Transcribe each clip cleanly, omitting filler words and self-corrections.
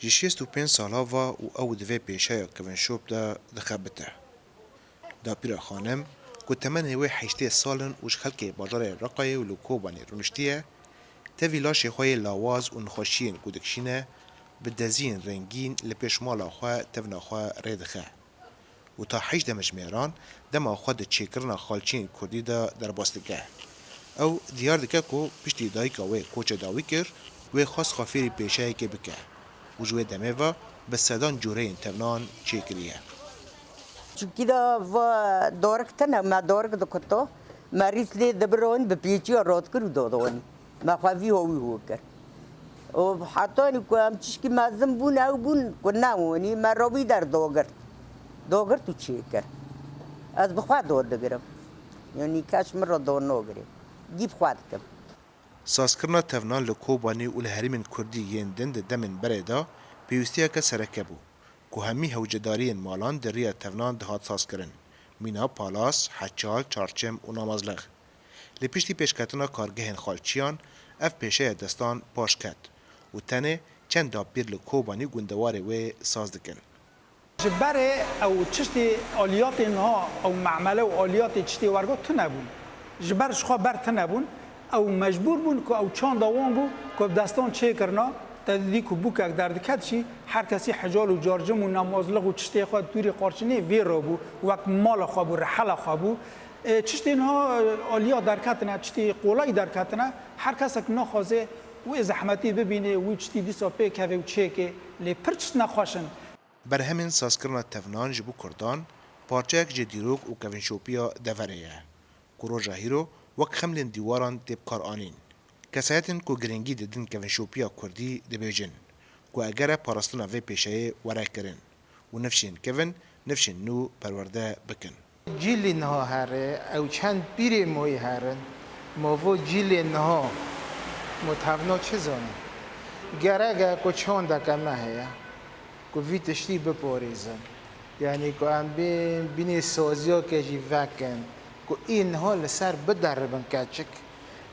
جيشيستو بين سالاوا و او دوی پیشایا کونشوب دا دخبته. دا پیرا خانم که تمن هوی 8 سالن وش خلق بازار رقای و لوکوبانی رونشتیه تاوی لاش خواه لاواز و نخوشین کودکشینه به دزین رنگین لپیش مالا خواه تفنا خواه ریدخه. و تا 8 مجمعران دما خواه دا چیکرنا خالچین کردی دا در باستگه. او دیار دکه که پشتی دایکا و کوچه داوی کر و خواست خافیری پیشایی که بکه. و جوه دمه و به صدان جوره تفنان چیکریه. كده دوركتنا ما دورك دكتو مريض لي دبرون ببيجي رات كرو دادوني ما خافي هو كر وحطاني كم تشكي ما زنبون أو بون كنا وني ما ربي در دوغر تو تشيكر از بخواد دود دقرم يعني كاش مرة دون نوغري جيب خوادكم سازکرنا تفنان لکوبانی و لهریمن کردی یندن دمن بردا پیوستیا که سرکبو که همی هوجدارین مالان در ریا تفنان دهات ساز کرن مینا پالاس، حچال، چارچم و نامازلغ لپشتی پیشکتنا کارگهن خالچیان اف پیشه دستان پاش کد و تنه چند دابیر لکوبانی گندواره و ساز دکن جبره او تشتي آلیات اینها او معمله و آلیات تشتي ورگو تنبون جبرش خواه بر تنبون او مجبور بون که او چند دوام بو که دستان چه کرنا تدیدی که بو که در دکت چی هر کسی حجال و جارجم و نمازلغ و چشتی خواه دوری قارچنی وی را بو وقت مال خواه بو رحل خواه بو چشتی اینها آلیات در کتنه چشتی قولای در کتنه هر کسی که نخوازه و زحمتی ببینه و چشتی دیسا پیک هفه و چه که لی پرچ نخواشن بر همین سازکرنا تفنان جبو کردان پارچهک جدیروک و کونشوپیا دوریه کروجا هیرو وک خملن دیواران تیب کار آنین کسایتن کو گرنگی ددن کونشوپیا کردی دبیجن کو اگر پاراستنا و پیشه ورا کرن و نفشین کون نفشین نو پرورده بکن جیل نها هره او چند بیره موی هرن موو جیل نها متفنا چه زانه گرگه کو چند دکم نهیه کو ویتشتی بپاریزن یعنی کو ام بین سازیا که جی وکن کو این حال سر بدربن کچک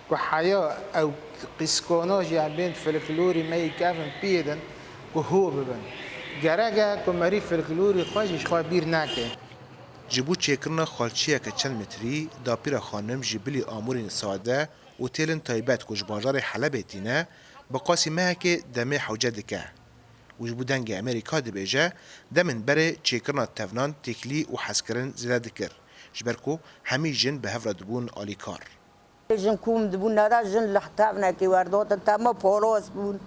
کو حیا او قسکانا جی بین فلکلوری می کفن پیدن کو هو ببن گرگه کو مری فلکلوری خواهش خواه بیر نکن جبو چیکرنا خالچیه که چند متری دا پیرا خانم جبلی آمورین ساده و تیلن تایبت کش بازار حلب تینه بقاسی مهکه دمه حوجه دکه و جبو دنگ امریکا دبیجه دمن بره چیکرنا تفنان تکلی و حسکرن زیده دکر جبرکو همی جن به هفره دبون آلیکار جن کوم دبون ندا جن لحتابنا كي واردوت تما بولوس بون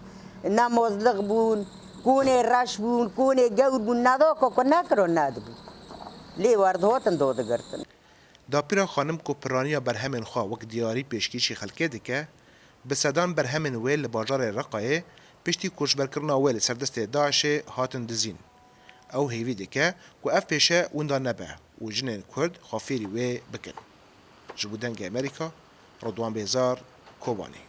نمازلغ بون كوني رش بون كوني جور بون ندا كو نكرو ندبون لي واردوت دود گرتن دا پیرا خانم کو پرانیا برهمن خوا وک دیاری پیشکیشی خلکه دکه به صدان برهمن ویل بازار رقایه پشتی کشبرکرنا ویل سردست داعش هاتن دزین او هیوی دکه کو اف پیشه وندا نبه و جنین کرد خافیری وی بکن جبودنگ امریکا رضوان بیزار کوبانی